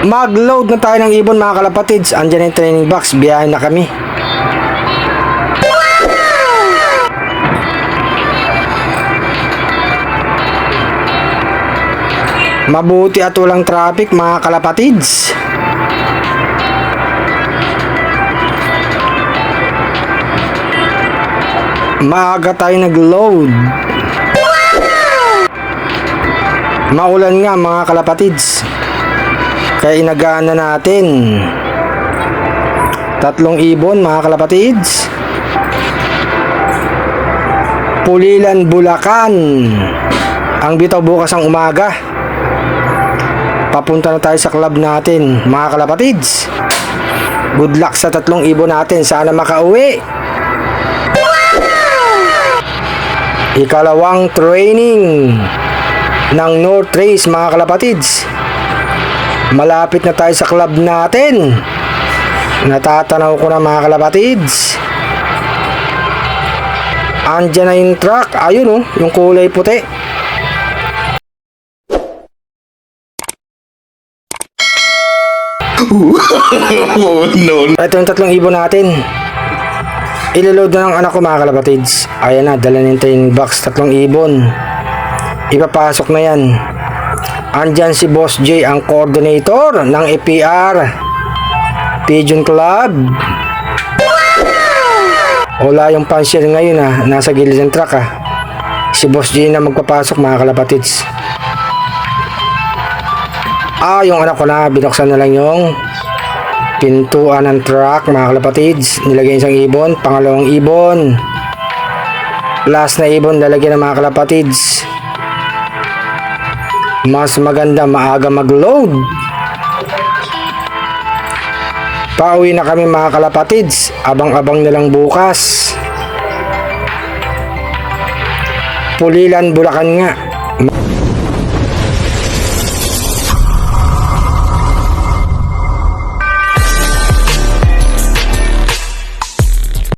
Mag-load na tayo ng ibon mga kalapatids. Andyan yung training box. Biyahe na kami. Mabuti at walang traffic mga kalapatids. Maaga tayo nag-load. Maulan nga mga kalapatids, kaya inagaan na natin. 3 ibon mga kalapatids. Pulilan, Bulacan ang bitaw bukas ang umaga. Papunta na tayo sa club natin mga kalapatids. Good luck sa 3 ibon natin. Sana makauwi. Ikalawang training ng North Race mga kalapatids. Malapit na tayo sa club natin. Natatanaw ko na mga kalapatids. Andyan na yung truck. Ayun oh, yung kulay puti. No. Ito yung 3 ibon natin. Iloload na ng anak ko mga kalapatids. Ayan na, dala na yung training box. 3 ibon. Ipapasok na yan. Andyan si Boss J, ang coordinator ng APR Pigeon Club. Wala yung pansier ngayon ha. Nasa gilid ng truck ha. Si Boss J na magpapasok mga kalapatids. Yung anak ko na, binuksan na lang yung pintuan ng truck mga kalapatids. Nilagay isang ibon, pangalawang ibon, last na ibon lalagyan ng mga kalapatids. Mas maganda maaga mag-load. Pauwi na kami mga kalapatids. Abang-abang na lang bukas. Pulilan, Bulacan nga.